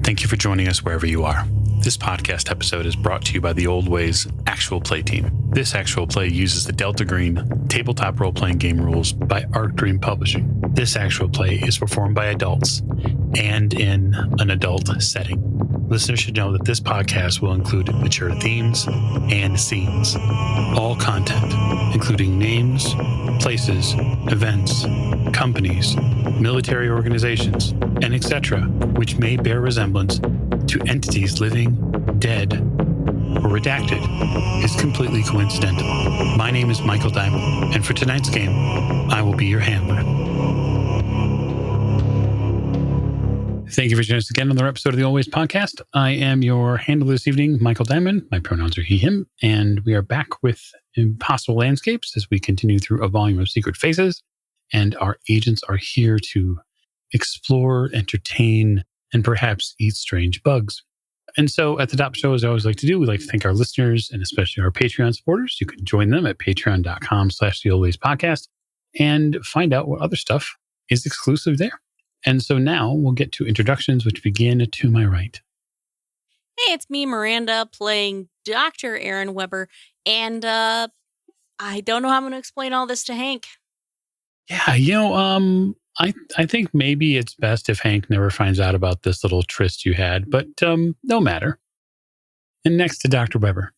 Thank you for joining us wherever you are. This podcast episode is brought to you by the Old Ways Actual Play team. This actual play uses the Delta Green tabletop role-playing game rules by Arc Dream Publishing. This actual play is performed by adults and in an adult setting. Listeners should know that this podcast will include mature themes and scenes. All content, including names, places, events, companies, military organizations, and etc., which may bear resemblance to entities living, dead, or redacted, is completely coincidental. My name is Michael Diamond, and for tonight's game, I will be your handler. Thank you for joining us again on another episode of the Always Podcast. I am your handler this evening, Michael Diamond. My pronouns are he, him, and we are back with Impossible Landscapes as we continue through a volume of Secret Faces, and our agents are here to explore, entertain, and perhaps eat strange bugs. And so at the top of the show, as I always like to do, we like to thank our listeners and especially our Patreon supporters. You can join them at patreon.com/thealwayspodcast and find out what other stuff is exclusive there. And so now we'll get to introductions, which begin to my right. Hey, it's me, Miranda, playing Dr. Aaron Weber. And I don't know how I'm going to explain all this to Hank. Yeah, I think maybe it's best if Hank never finds out about this little tryst you had, but no matter. And next to Dr. Weber.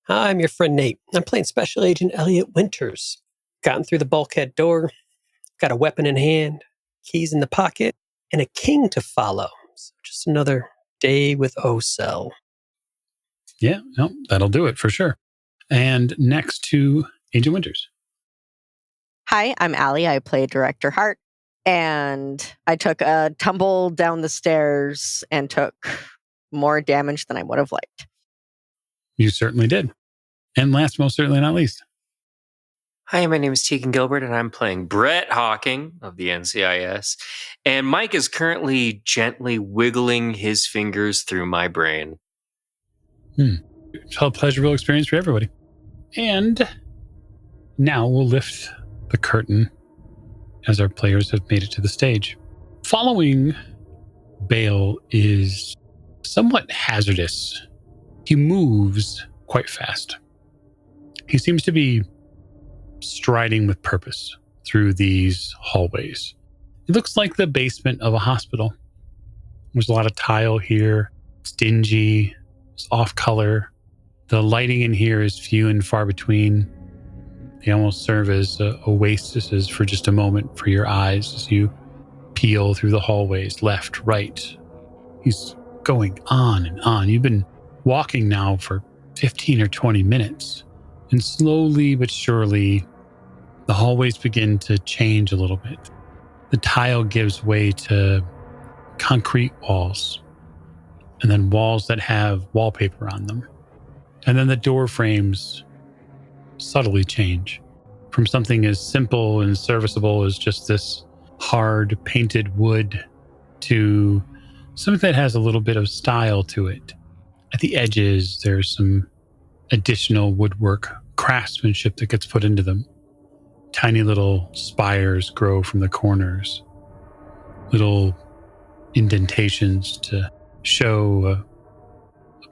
Hi, I'm your friend Nate. I'm playing Special Agent Elliot Winters. Gotten through the bulkhead door, got a weapon in hand, keys in the pocket, and a king to follow. So just another day with O-Cell. Yeah, no, that'll do it for sure. And next to Agent Winters. Hi, I'm Allie. I play Director Hart. And I took a tumble down the stairs and took more damage than I would have liked. You certainly did. And last, most certainly not least. Hi, my name is Tegan Gilbert, and I'm playing Brett Hawking of the NCIS. And Mike is currently gently wiggling his fingers through my brain. It's a pleasurable experience for everybody. And now we'll lift the curtain as our players have made it to the stage. Following Bale is somewhat hazardous. He moves quite fast. He seems to be striding with purpose through these hallways. It looks like the basement of a hospital. There's a lot of tile here. It's dingy. It's off color. The lighting in here is few and far between. They almost serve as oases for just a moment for your eyes as you peel through the hallways, left, right. He's going on and on. You've been walking now for 15 or 20 minutes. And slowly but surely, the hallways begin to change a little bit. The tile gives way to concrete walls, and then walls that have wallpaper on them. And then the door frames subtly change from something as simple and serviceable as just this hard painted wood to something that has a little bit of style to it. At the edges, there's some additional woodwork craftsmanship that gets put into them. Tiny little spires grow from the corners, little indentations to show a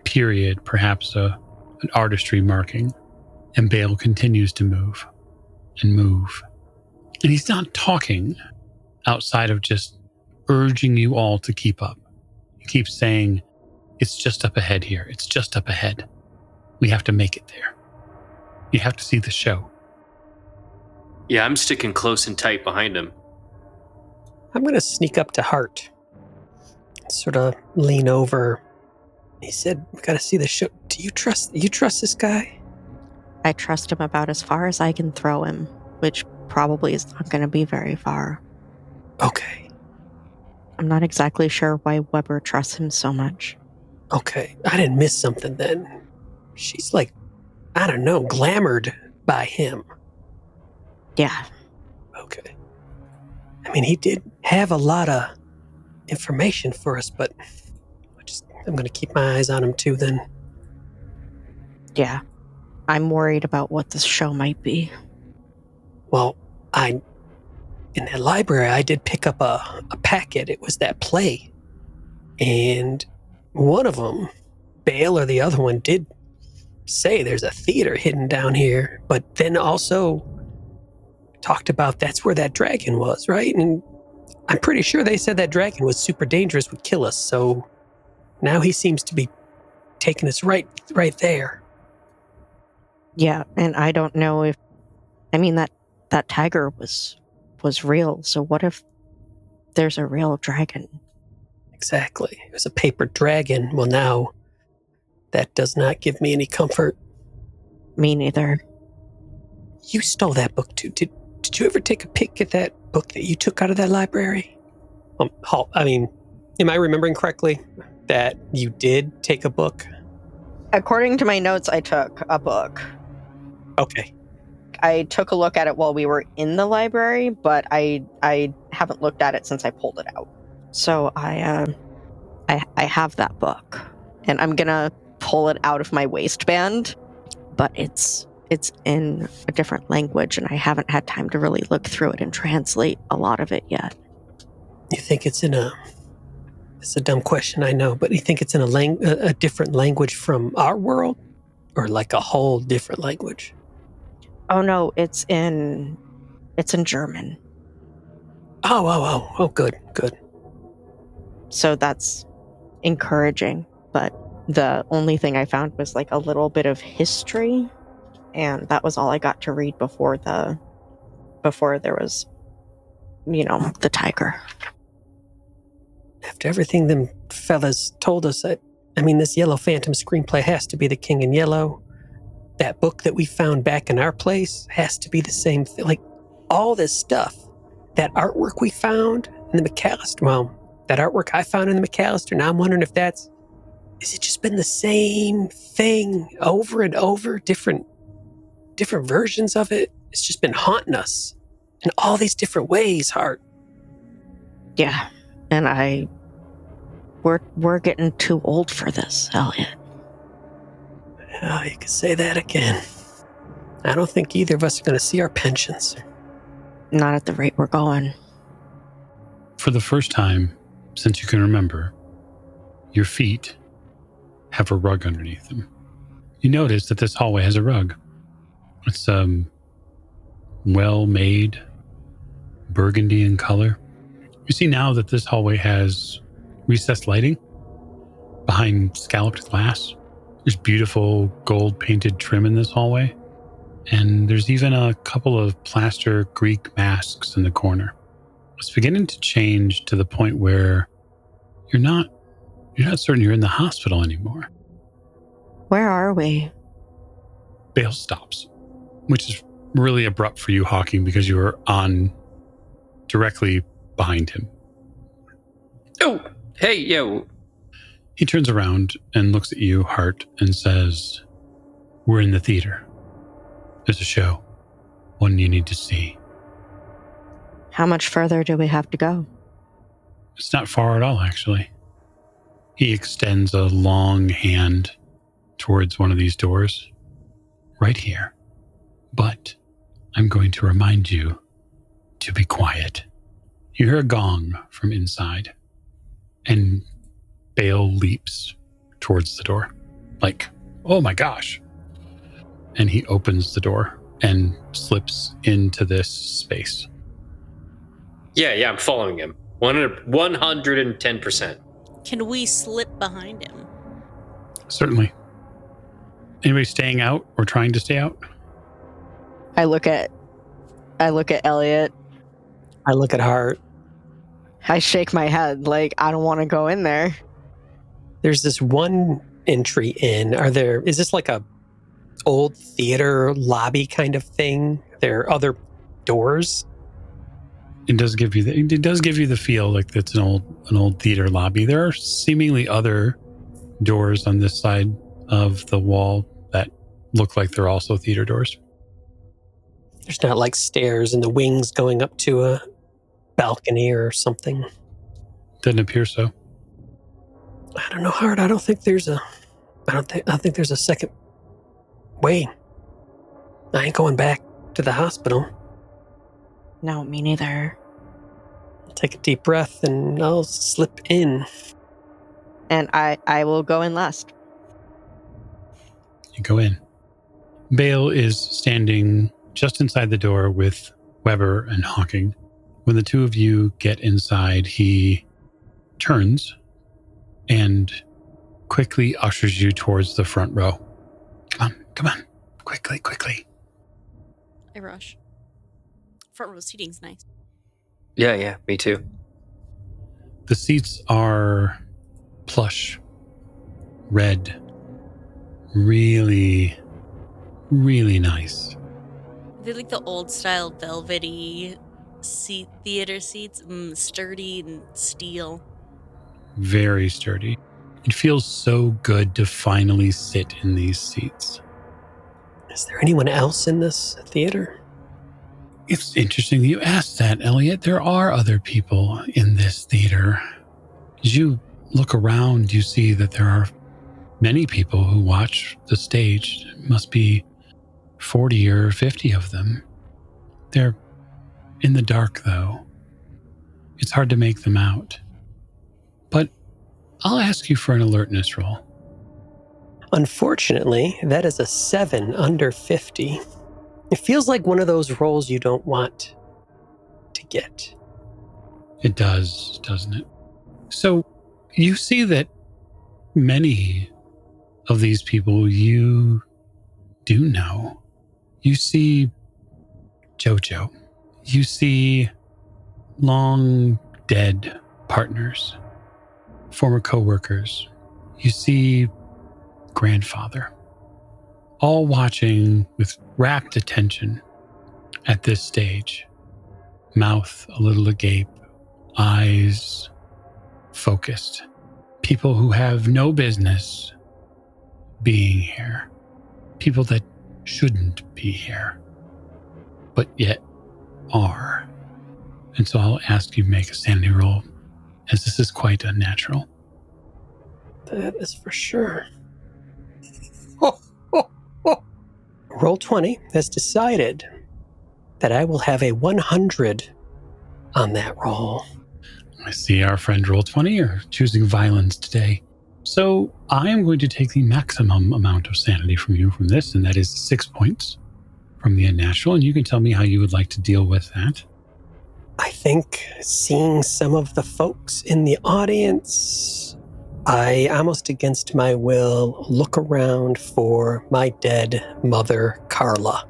period, perhaps an artistry marking. And Bale continues to move and move. And he's not talking outside of just urging you all to keep up. He keeps saying, it's just up ahead here. It's just up ahead. We have to make it there. You have to see the show. Yeah, I'm sticking close and tight behind him. I'm going to sneak up to Hart. Sort of lean over. He said, we got to see the show. Do you trust this guy? I trust him about as far as I can throw him, which probably is not going to be very far. Okay. I'm not exactly sure why Weber trusts him so much. Okay, I didn't miss something then. She's like, I don't know, glamored by him. Yeah. Okay. I mean, he did have a lot of information for us, but I'm going to keep my eyes on him too then. Yeah. I'm worried about what this show might be. Well, in the library, I did pick up a packet. It was that play. And one of them, Bale or the other one, did say there's a theater hidden down here, but then also talked about that's where that dragon was, right? And I'm pretty sure they said that dragon was super dangerous, would kill us. So now he seems to be taking us right there. Yeah, and I don't know if that tiger was real. So what if there's a real dragon? Exactly. It was a paper dragon. Well, now that does not give me any comfort. Me neither. You stole that book too. Did you ever take a peek at that book that you took out of that library? Am I remembering correctly that you did take a book? According to my notes, I took a book. Okay. I took a look at it while we were in the library, but I haven't looked at it since I pulled it out. So I have that book, and I'm gonna pull it out of my waistband, but it's in a different language, and I haven't had time to really look through it and translate a lot of it yet. You think it's in it's a dumb question, I know, but you think it's in a different language from our world, or like a whole different language? Oh no, it's in German. Oh, good. So that's encouraging, but the only thing I found was like a little bit of history, and that was all I got to read before there was, the tiger. After everything them fellas told us, this Yellow Phantom screenplay has to be the King in Yellow. That book that we found back in our place has to be the same thing. Like, all this stuff. That artwork we found in the McAllister, that artwork I found in the McAllister, now I'm wondering if has it just been the same thing over and over, different versions of it? It's just been haunting us in all these different ways, Hart. Yeah, and we're getting too old for this, Elliot. Oh, you could say that again. I don't think either of us are going to see our pensions. Not at the rate we're going. For the first time since you can remember, your feet have a rug underneath them. You notice that this hallway has a rug. It's well-made, burgundy in color. You see now that this hallway has recessed lighting behind scalloped glass. There's beautiful gold-painted trim in this hallway. And there's even a couple of plaster Greek masks in the corner. It's beginning to change to the point where you're not certain you're in the hospital anymore. Where are we? Bale stops, which is really abrupt for you, Hawking, because you were on directly behind him. Oh, hey, yo. He turns around and looks at you, Hart, and says, "We're in the theater. There's a show, one you need to see." How much further do we have to go? It's not far at all, actually. He extends a long hand towards one of these doors. Right here. But I'm going to remind you to be quiet. You hear a gong from inside, and Bale leaps towards the door. Like, oh my gosh. And he opens the door and slips into this space. Yeah, I'm following him. 110%. Can we slip behind him? Certainly. Anybody staying out or trying to stay out? I look at Elliot. I look at Hart. I shake my head like I don't want to go in there. There's this one entry in. Is this like a old theater lobby kind of thing? There are other doors. It does give you the feel like it's an old theater lobby. There are seemingly other doors on this side of the wall that look like they're also theater doors. There's not like stairs in the wings going up to a balcony or something. Didn't appear so. I don't know, Hart. I don't think there's a second way. I ain't going back to the hospital. No, me neither. I'll take a deep breath and I'll slip in. And I will go in last. You go in. Bale is standing just inside the door with Weber and Hawking. When the two of you get inside, he turns and quickly ushers you towards the front row. Come on. Quickly. I rush. Front row seating's nice. Yeah, me too. The seats are plush, red, really, really nice. They're like the old style velvety theater seats, sturdy and steel. Very sturdy. It feels so good to finally sit in these seats. Is there anyone else in this theater? It's interesting that you asked that, Elliot. There are other people in this theater. As you look around, you see that there are many people who watch the stage. It must be 40 or 50 of them. They're in the dark, though. It's hard to make them out. But I'll ask you for an alertness roll. Unfortunately, that is a 7 under 50. It feels like one of those rolls you don't want to get. It does, doesn't it? So you see that many of these people you do know. You see Jojo. You see long dead partners, former co-workers. You see grandfather, all watching with rapt attention at this stage. Mouth a little agape, eyes focused. People who have no business being here. People that shouldn't be here, but yet are. And so I'll ask you to make a sanity roll, as this is quite unnatural. That is for sure. Roll 20 has decided that I will have a 100 on that roll. I see our friend Roll20 are choosing violence today. So I am going to take the maximum amount of sanity from you from this, and that is 6 points from the unnatural, and you can tell me how you would like to deal with that. I think seeing some of the folks in the audience, I, almost against my will, look around for my dead mother, Carla.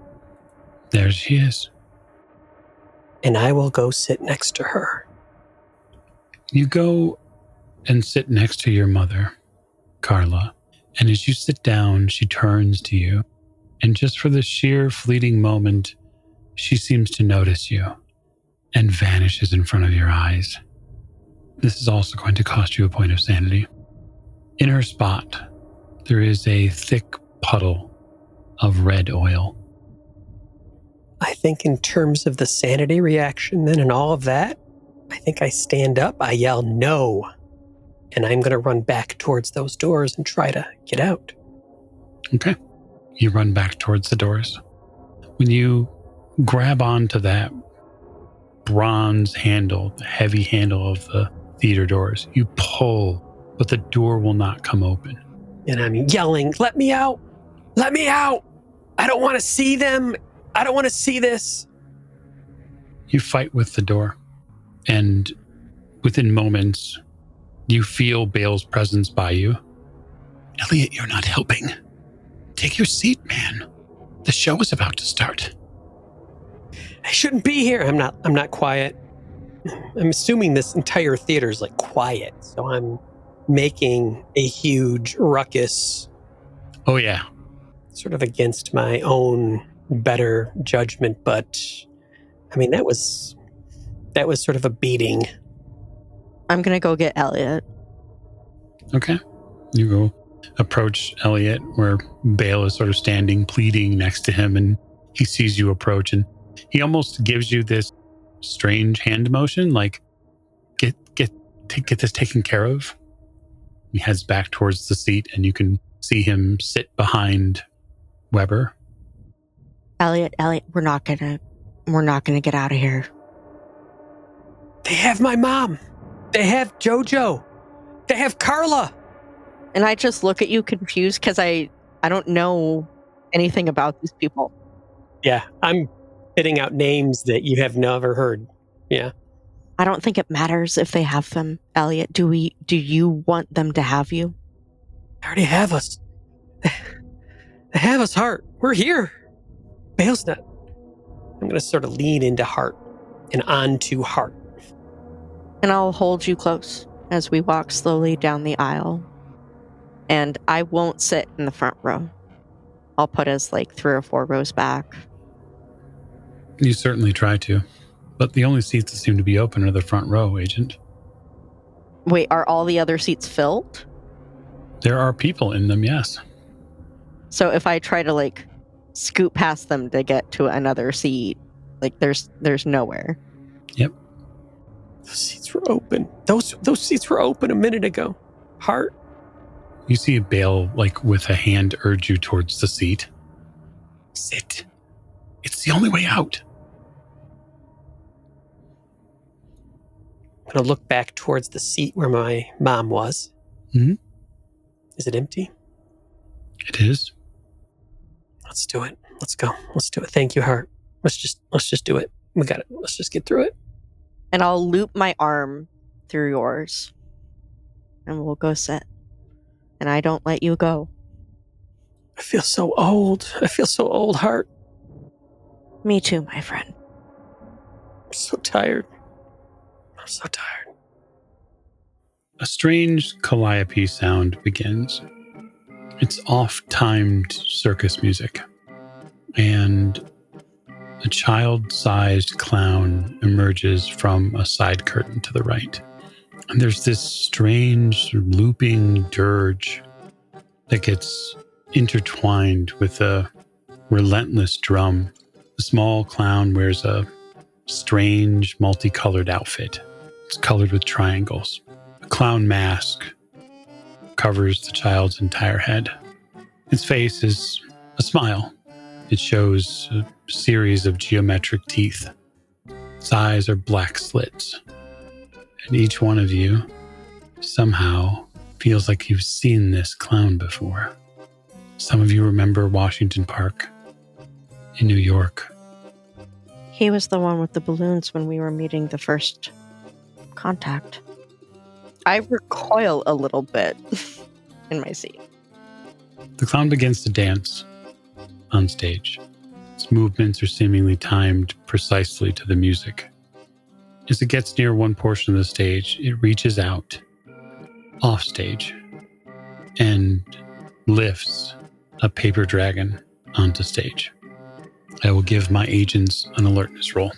There she is. And I will go sit next to her. You go and sit next to your mother, Carla, and as you sit down, she turns to you, and just for the sheer fleeting moment, she seems to notice you and vanishes in front of your eyes. This is also going to cost you a point of sanity. In her spot, there is a thick puddle of red oil. I think in terms of the sanity reaction then and all of that, I think I stand up, I yell no, and I'm going to run back towards those doors and try to get out. Okay. You run back towards the doors. When you grab onto that bronze handle, the heavy handle of the theater doors, you pull, but the door will not come open. And I'm yelling, let me out! Let me out! I don't want to see them! I don't want to see this! You fight with the door, and within moments, you feel Bale's presence by you. Elliot, you're not helping. Take your seat, man. The show is about to start. I shouldn't be here. I'm not quiet. I'm assuming this entire theater is like quiet, so I'm making a huge ruckus. Oh, yeah. Sort of against my own better judgment, but I mean, that was sort of a beating. I'm going to go get Elliot. Okay. You go approach Elliot where Bale is sort of standing, pleading next to him, and he sees you approach, and he almost gives you this strange hand motion, like, get this taken care of. He heads back towards the seat, and you can see him sit behind Weber. Elliot, we're not gonna get out of here. They have my mom. They have Jojo. They have Carla. And I just look at you confused because I don't know anything about these people. Yeah, I'm spitting out names that you have never heard. Yeah. I don't think it matters if they have them, Elliot. Do you want them to have you? They already have us. They have us, Hart. We're here. Bale's not. I'm going to sort of lean into Hart and onto Hart. And I'll hold you close as we walk slowly down the aisle. And I won't sit in the front row. I'll put us like 3 or 4 rows back. You certainly try to. But the only seats that seem to be open are the front row, Agent. Wait, are all the other seats filled? There are people in them, yes. So if I try to like scoot past them to get to another seat, like there's nowhere. Yep. Those seats were open. Those seats were open a minute ago. Hart. You see Bale, like, with a hand urge you towards the seat. Sit. It's the only way out. I'm going to look back towards the seat where my mom was. Mm-hmm. Is it empty? It is. Let's do it. Let's go. Let's do it. Thank you, Hart. Let's just do it. We got it. Let's just get through it. And I'll loop my arm through yours. And we'll go sit. And I don't let you go. I feel so old. I feel so old, Hart. Me too, my friend. I'm so tired. I'm so tired. A strange calliope sound begins. It's off-timed circus music. And a child-sized clown emerges from a side curtain to the right. And there's this strange looping dirge that gets intertwined with a relentless drum. The small clown wears a strange multicolored outfit. It's colored with triangles. A clown mask covers the child's entire head. Its face is a smile. It shows a series of geometric teeth. Its eyes are black slits. And each one of you somehow feels like you've seen this clown before. Some of you remember Washington Park in New York. He was the one with the balloons when we were meeting the first contact. I recoil a little bit in my seat. The clown begins to dance on stage. Its movements are seemingly timed precisely to the music. As it gets near one portion of the stage, it reaches out, off stage, and lifts a paper dragon onto stage. I will give my agents an alertness roll.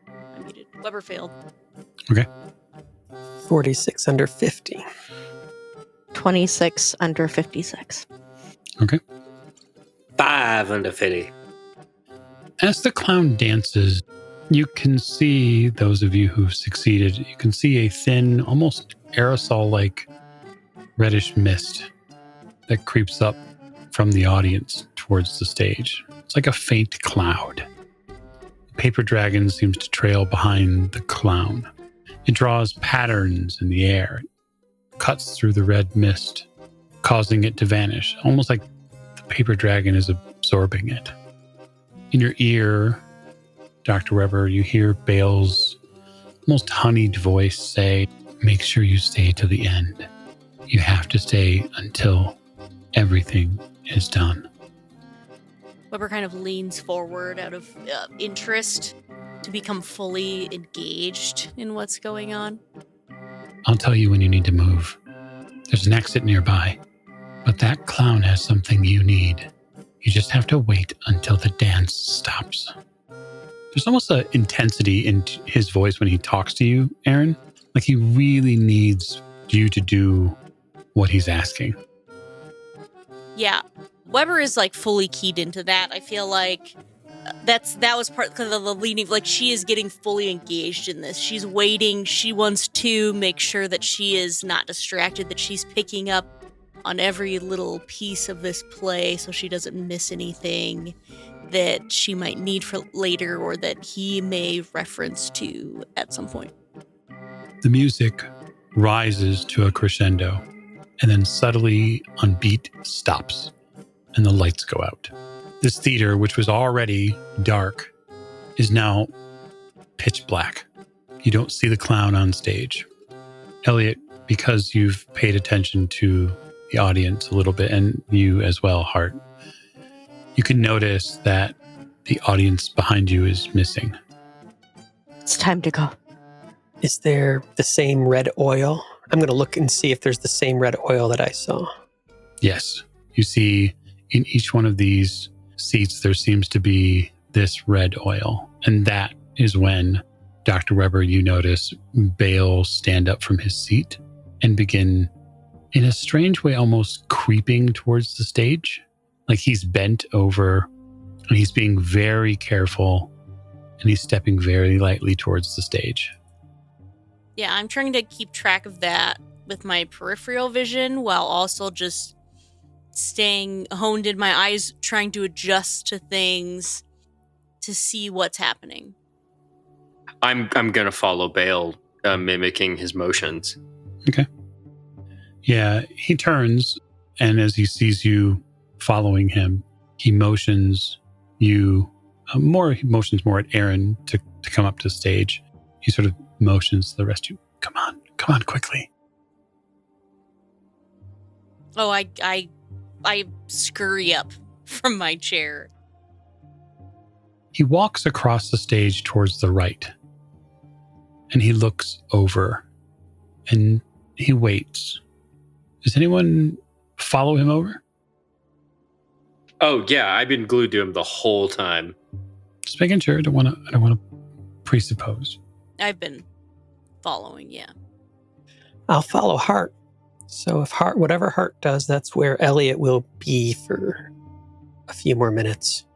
I muted. Weber failed. Okay. 46 under 50. 26 under 56. Okay. 5 under 50. As the clown dances, you can see, those of you who've succeeded, you can see a thin, almost aerosol-like reddish mist that creeps up from the audience towards the stage. It's like a faint cloud. The paper dragon seems to trail behind the clown. It draws patterns in the air, cuts through the red mist, causing it to vanish, almost like the paper dragon is absorbing it. In your ear, Dr. Weber, you hear Bale's almost honeyed voice say, "Make sure you stay to the end. You have to stay until everything is done." Weber kind of leans forward out of interest to become fully engaged in what's going on. I'll tell you when you need to move. There's an exit nearby, but that clown has something you need. You just have to wait until the dance stops. There's almost an intensity in his voice when he talks to you, Aaron. Like he really needs you to do what he's asking. Yeah. Weber is like fully keyed into that. I feel like that was part of the leading, like she is getting fully engaged in this. She's waiting. She wants to make sure that she is not distracted, that she's picking up on every little piece of this play so she doesn't miss anything that she might need for later or that he may reference to at some point. The music rises to a crescendo. and then subtly on beat stops and the lights go out. This theater, which was already dark, is now pitch black. You don't see the clown on stage. Elliot, because you've paid attention to the audience a little bit, and you as well, Hart, you can notice that the audience behind you is missing. It's time to go. Is there the same red oil? I'm going to look and see if there's the same red oil that I saw. Yes, you see in each one of these seats, there seems to be this red oil. And that is when, Dr. Weber, you notice Bale stand up from his seat and begin, in a strange way, almost creeping towards the stage. Like he's bent over and he's being very careful and he's stepping very lightly towards the stage. Yeah, I'm trying to keep track of that with my peripheral vision while also just staying honed in my eyes, trying to adjust to things to see what's happening. I'm gonna follow Bale, mimicking his motions. Okay. Yeah, he turns, and as he sees you following him, he motions you he motions more at Aaron to come up to the stage. He sort of motions to the rest of you. Come on quickly. Oh, I scurry up from my chair. He walks across the stage towards the right, and he looks over, and he waits. Does anyone follow him over? Oh yeah, I've been glued to him the whole time. Just making sure. I don't want to presuppose. I've been following, yeah. I'll follow Hart. So if whatever Hart does, that's where Elliot will be for a few more minutes.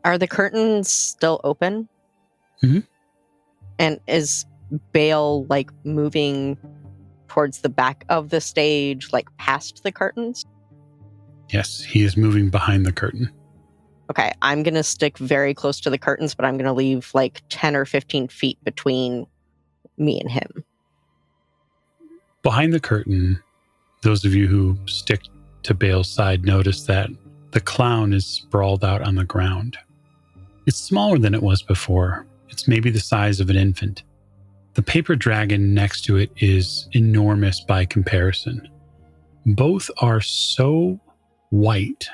Are the curtains still open? Mm-hmm. And is Bale like moving towards the back of the stage, like past the curtains? Yes, he is moving behind the curtain. Okay, I'm going to stick very close to the curtains, but I'm going to leave like 10 or 15 feet between me and him. Behind the curtain, those of you who stick to Bale's side notice that the clown is sprawled out on the ground. It's smaller than it was before. It's maybe the size of an infant. The paper dragon next to it is enormous by comparison. Both are so white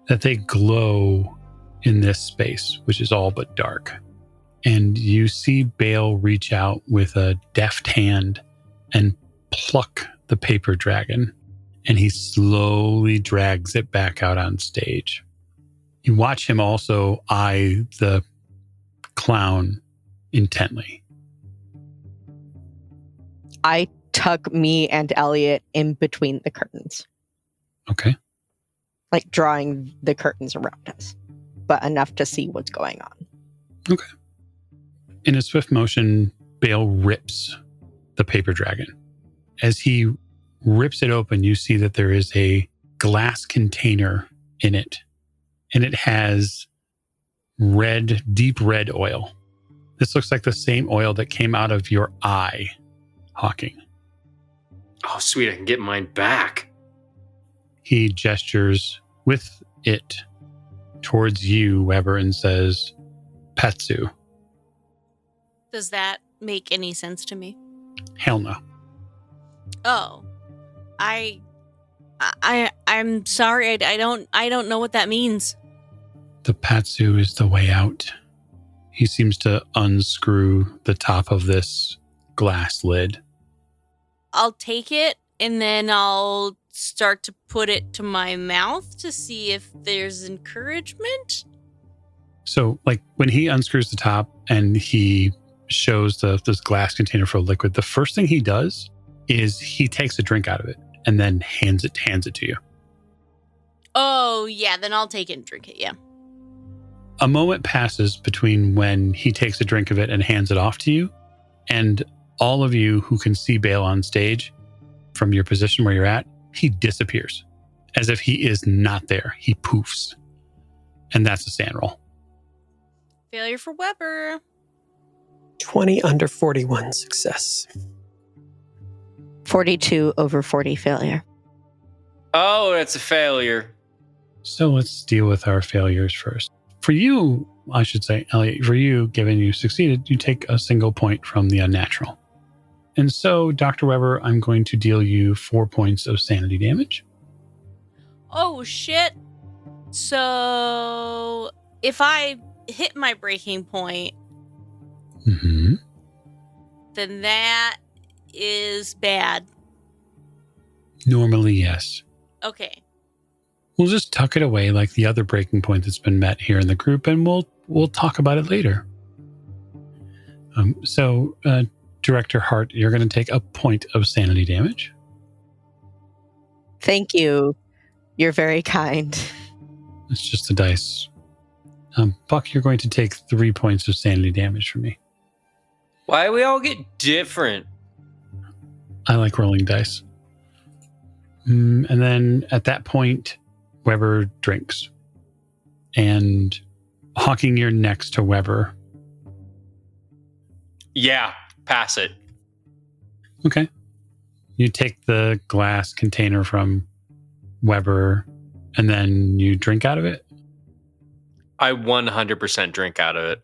that they glow in this space, which is all but dark. And you see Bale reach out with a deft hand and pluck the paper dragon, and he slowly drags it back out on stage. You watch him also eye the clown intently. I tuck me and Elliot in between the curtains, Okay. like drawing the curtains around us, but enough to see what's going on. Okay. In a swift motion, Bale rips the paper dragon. As he rips it open, you see that there is a glass container in it, and it has deep red oil. This looks like the same oil that came out of your eye, Hawking. Oh, sweet, I can get mine back. He gestures with it towards you, Weber, and says, Petsu. Does that make any sense to me? Hell no. Oh, I'm sorry. I don't know what that means. The Patsu is the way out. He seems to unscrew the top of this glass lid. I'll take it and then I'll start to put it to my mouth to see if there's encouragement. So, like, when he unscrews the top and he shows this glass container full of liquid, the first thing he does is he takes a drink out of it and then hands it to you. Oh, yeah, then I'll take it and drink it, yeah. A moment passes between when he takes a drink of it and hands it off to you, and all of you who can see Bale on stage from your position where you're at, he disappears as if he is not there. He poofs. And that's a sand roll. Failure for Weber. 20 under 41 success. 42 over 40 failure. Oh, that's a failure. So let's deal with our failures first. For you, I should say, Elliot, for you, given you succeeded, you take a single point from the unnatural. And so, Dr. Weber, I'm going to deal you 4 points of sanity damage. Oh, shit. So if I hit my breaking point, Mm-hmm. then that is bad. Normally, yes. Okay. We'll just tuck it away like the other breaking point that's been met here in the group, and we'll talk about it later. So, Director Hart, you're going to take a point of sanity damage. Thank you. You're very kind. It's just the dice. Buck, you're going to take 3 points of sanity damage from me. Why we all get different? I like rolling dice. And then at that point, Weber drinks. And Hawking, you're next to Weber. Yeah, pass it. Okay. You take the glass container from Weber, and then you drink out of it? I 100% drink out of it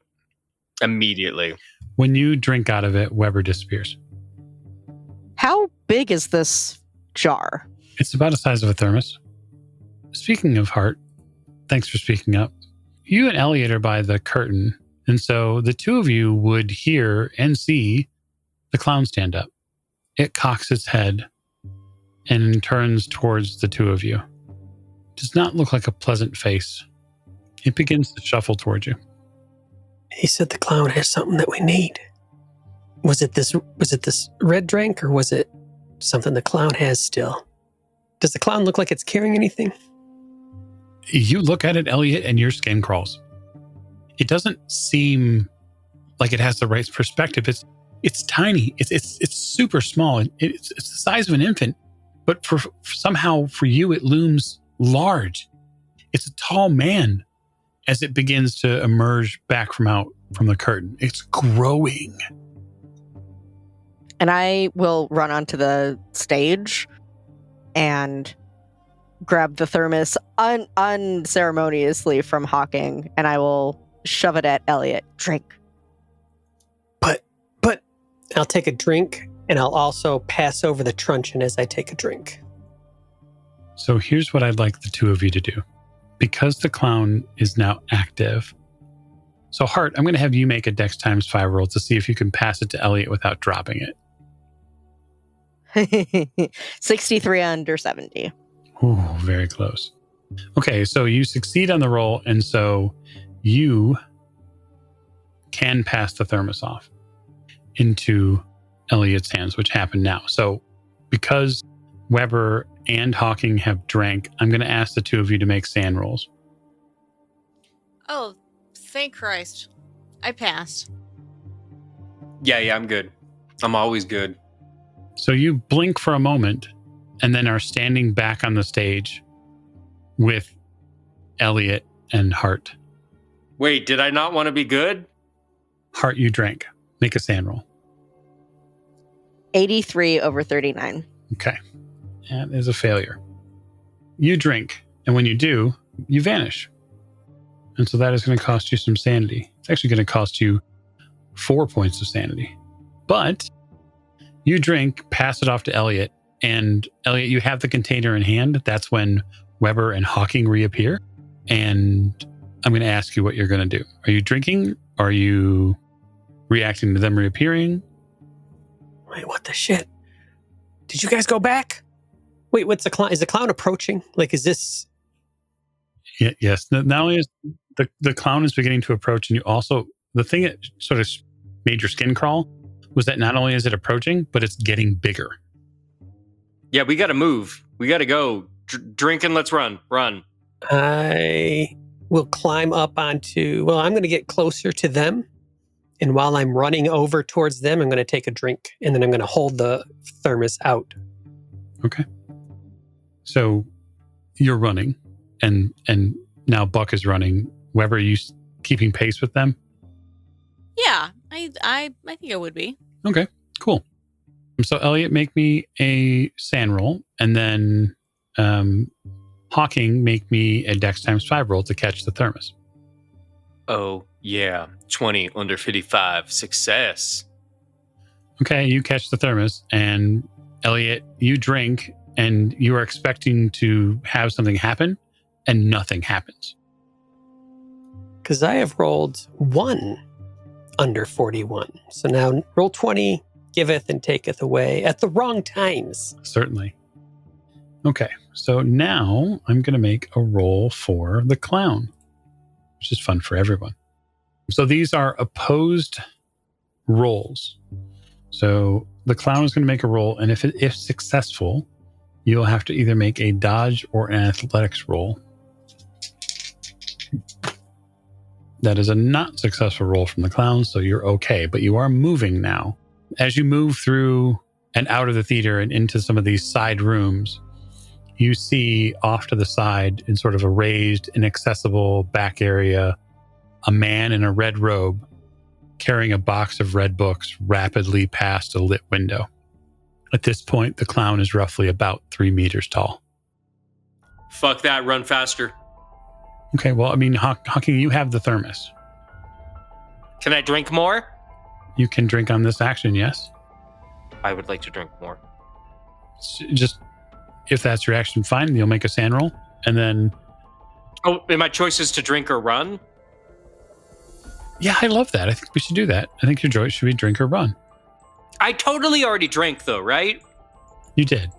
immediately. When you drink out of it, Weber disappears. How big is this jar? It's about the size of a thermos. Speaking of Hart, thanks for speaking up. You and Elliot are by the curtain, and so the two of you would hear and see the clown stand up. It cocks its head and turns towards the two of you. Does not look like a pleasant face. It begins to shuffle towards you. He said the clown has something that we need. Was it this red drink, or was it something the clown has still? Does the clown look like it's carrying anything? You look at it, Elliot, and your skin crawls. It doesn't seem like it has the right perspective. It's tiny. It's super small. It's the size of an infant, but somehow for you it looms large. It's a tall man as it begins to emerge back from the curtain. It's growing. And I will run onto the stage and grab the thermos unceremoniously from Hawking, and I will shove it at Elliot. Drink. But I'll take a drink, and I'll also pass over the truncheon as I take a drink. So here's what I'd like the two of you to do. Because the clown is now active. So Hart, I'm going to have you make a Dex times 5 roll to see if you can pass it to Elliot without dropping it. 63 under 70. Ooh, very close. Okay, so you succeed on the roll, and so you can pass the thermos off into Elliot's hands, which happened now. So because Weber and Hawking have drank, I'm going to ask the two of you to make sand rolls. Oh, thank Christ. I passed. Yeah, I'm good. I'm always good. So you blink for a moment and then are standing back on the stage with Elliot and Hart. Wait, did I not want to be good? Hart, you drank. Make a sand roll. 83 over 39. Okay. That is a failure. You drink, and when you do, you vanish. And so that is going to cost you some sanity. It's actually going to cost you 4 points of sanity. But you drink, pass it off to Elliot, and Elliot, you have the container in hand. That's when Weber and Hawking reappear. And I'm going to ask you what you're going to do. Are you drinking? Are you reacting to them reappearing? Wait, what the shit? Did you guys go back? Wait, what's the clown? Is the clown approaching? Like, is this... Yes. Not only is the clown is beginning to approach, and you also, the thing that sort of made your skin crawl was that not only is it approaching, but it's getting bigger. Yeah, we got to move. We got to go. Drink and let's run. Run. I will climb up onto... Well, I'm going to get closer to them. And while I'm running over towards them, I'm going to take a drink. And then I'm going to hold the thermos out. Okay. So you're running, and now Buck is running. Weber, are you keeping pace with them? Yeah, I think I would be. Okay, cool. So Elliot, make me a sand roll, and then Hawking, make me a Dex times 5 roll to catch the thermos. Oh, yeah. 20 under 55. Success. Okay, you catch the thermos, and Elliot, you drink, and you are expecting to have something happen, and nothing happens. Because I have rolled 1 under 41. So now roll 20 giveth and taketh away at the wrong times. Certainly. Okay, so now I'm going to make a roll for the clown, which is fun for everyone. So these are opposed rolls. So the clown is going to make a roll, and if successful, you'll have to either make a dodge or an athletics roll. That is a not successful roll from the clown, so you're okay, but you are moving now. As you move through and out of the theater and into some of these side rooms, you see off to the side in sort of a raised, inaccessible back area, a man in a red robe carrying a box of red books rapidly past a lit window. At this point, the clown is roughly about 3 meters tall. Fuck that, run faster. Okay, well, I mean, Hawking, you have the thermos. Can I drink more? You can drink on this action, yes? I would like to drink more. Just, if that's your action, fine. You'll make a sand roll, and then... Oh, and my choice is to drink or run? Yeah, I love that. I think we should do that. I think your choice should be drink or run. I totally already drank, though, right? You did.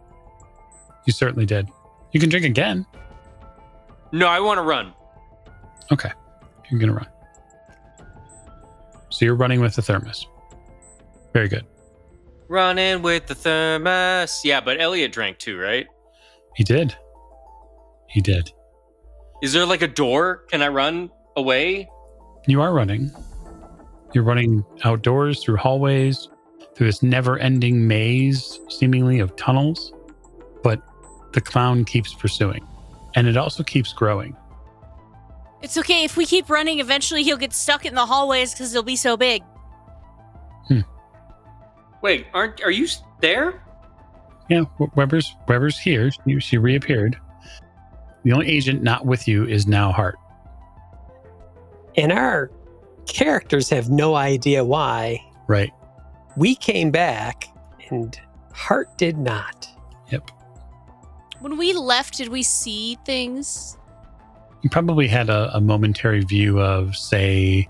You certainly did. You can drink again. No, I want to run. Okay. You're going to run. So you're running with the thermos. Very good. Running with the thermos. Yeah, but Elliot drank too, right? He did. He did. Is there like a door? Can I run away? You are running. You're running outdoors through hallways, through this never-ending maze, seemingly, of tunnels. But the clown keeps pursuing. And it also keeps growing. It's okay. If we keep running, eventually he'll get stuck in the hallways because they'll be so big. Wait, are you there? Yeah, Weber's here. She reappeared. The only agent not with you is now Hart. And our characters have no idea why. Right. We came back, and Hart did not. Yep. When we left, did we see things? You probably had a momentary view of, say,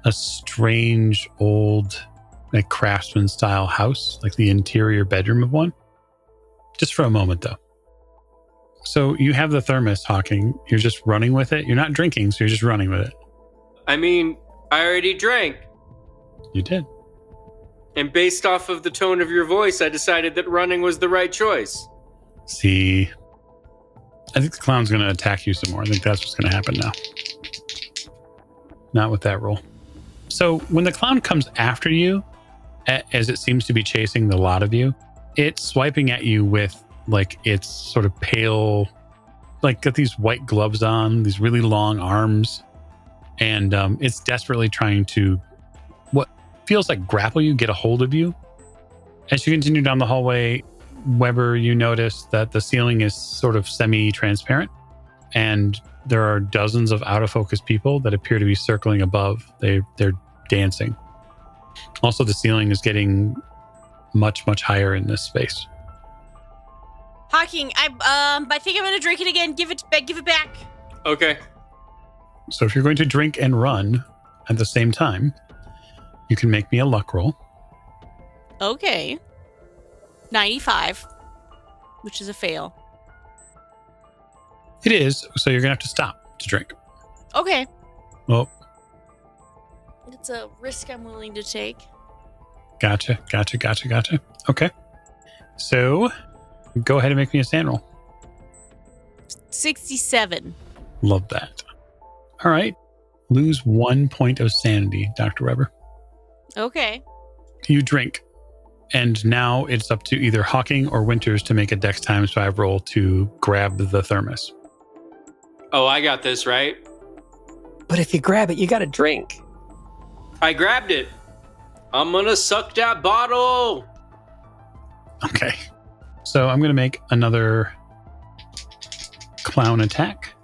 a strange old like craftsman style house, like the interior bedroom of one. Just for a moment, though. So you have the thermos, Hawking. You're just running with it. You're not drinking, so you're just running with it. I mean, I already drank. You did. And based off of the tone of your voice, I decided that running was the right choice. See, I think the clown's going to attack you some more. I think that's what's going to happen now. Not with that roll. So when the clown comes after you, as it seems to be chasing the lot of you, it's swiping at you with like its sort of pale, like got these white gloves on, these really long arms. And it's desperately trying to, what feels like grapple you, get a hold of you. As you continue down the hallway, Weber, you notice that the ceiling is sort of semi-transparent, and there are dozens of out-of-focus people that appear to be circling above. They're dancing. Also, the ceiling is getting much, much higher in this space. Hawking, I think I'm gonna drink it again. Give it back. Okay. So if you're going to drink and run at the same time, you can make me a luck roll. Okay. 95, which is a fail. It is, so you're going to have to stop to drink. Okay. Well, It's a risk I'm willing to take. Gotcha. Okay. So go ahead and make me a sand roll. 67. Love that. All right. Lose 1 point of sanity, Dr. Weber. Okay. You drink. And now it's up to either Hawking or Winters to make a Dex times 5 roll to grab the thermos. Oh, I got this, right? But if you grab it, you got to drink. I grabbed it. I'm gonna suck that bottle. Okay. So I'm going to make another clown attack.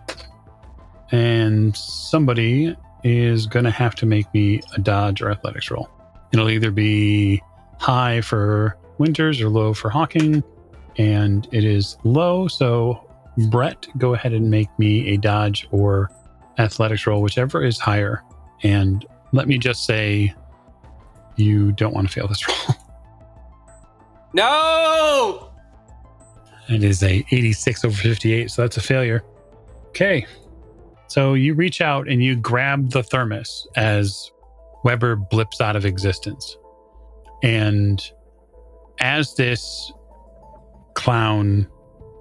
And somebody is going to have to make me a dodge or athletics roll. It'll either be high for Winters or low for Hawking. And it is low. So Brett, go ahead and make me a dodge or athletics roll, whichever is higher. And let me just say you don't want to fail this roll. No! It is a 86 over 58, so that's a failure. Okay. So you reach out and you grab the thermos as Weber blips out of existence. And as this clown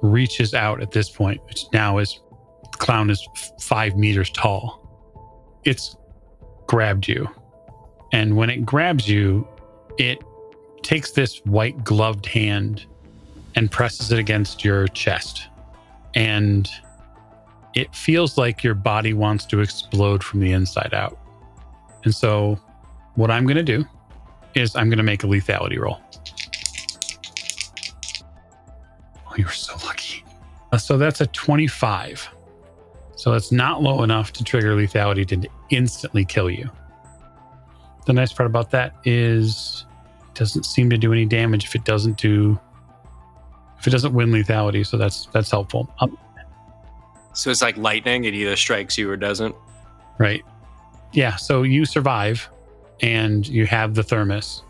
reaches out at this point, which now is, the clown is 5 meters tall, it's grabbed you. And when it grabs you, it takes this white gloved hand and presses it against your chest. And it feels like your body wants to explode from the inside out. And so what I'm going to do is I'm going to make a lethality roll. Oh, you were so lucky. So that's a 25. So that's not low enough to trigger lethality to instantly kill you. The nice part about that is it doesn't seem to do any damage if it doesn't win lethality. So that's helpful. So it's like lightning. It either strikes you or doesn't. Right. Yeah. So you survive and you have the thermos.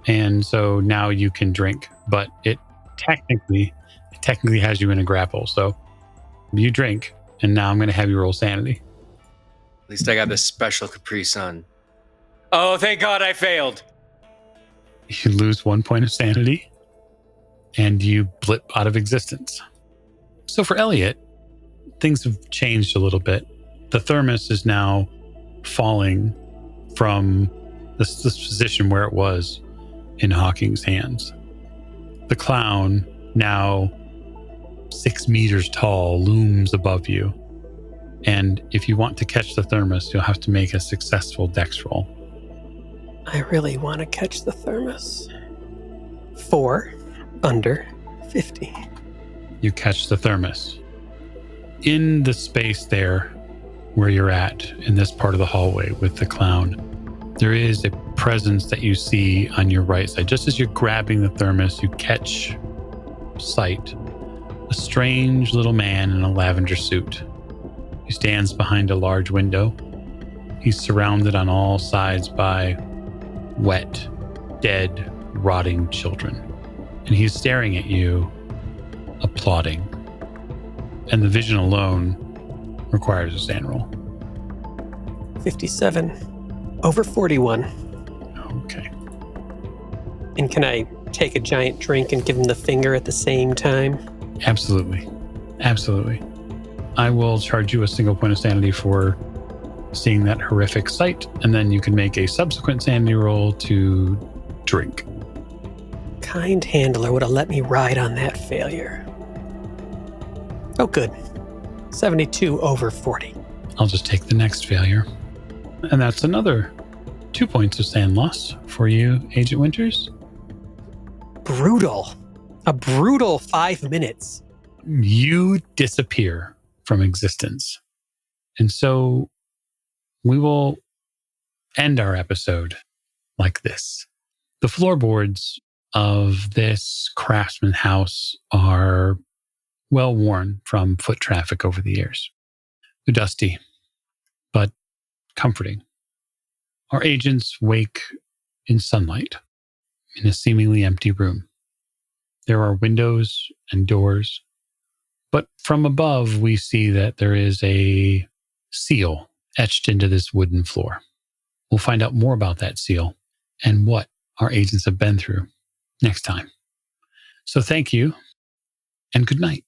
And so now you can drink, but it technically has you in a grapple. So you drink and now I'm going to have you roll sanity. At least I got this special Capri Sun. Oh, thank God I failed. You lose 1 point of sanity and you blip out of existence. So for Elliot, things have changed a little bit. The thermos is now falling from this position where it was in Hawking's hands. The clown, now 6 meters tall, looms above you. And if you want to catch the thermos, you'll have to make a successful dex roll. I really want to catch the thermos. 4 under 50. You catch the thermos. In the space there where you're at, in this part of the hallway with the clown, there is a presence that you see on your right side. Just as you're grabbing the thermos, you catch sight. A strange little man in a lavender suit. He stands behind a large window. He's surrounded on all sides by wet, dead, rotting children. And he's staring at you, applauding. And the vision alone requires a SAN roll. 57 over 41. Okay. And can I take a giant drink and give him the finger at the same time? Absolutely. Absolutely. I will charge you a single point of sanity for seeing that horrific sight, and then you can make a subsequent sanity roll to drink. Kind handler would have let me ride on that failure. Oh, good. 72 over 40. I'll just take the next failure. And that's another 2 points of SAN loss for you, Agent Winters. Brutal. A brutal 5 minutes. You disappear from existence. And so we will end our episode like this. The floorboards of this craftsman house are well worn from foot traffic over the years. They're dusty, but comforting. Our agents wake in sunlight in a seemingly empty room. There are windows and doors, but from above we see that there is a seal etched into this wooden floor. We'll find out more about that seal and what our agents have been through next time. So thank you and good night.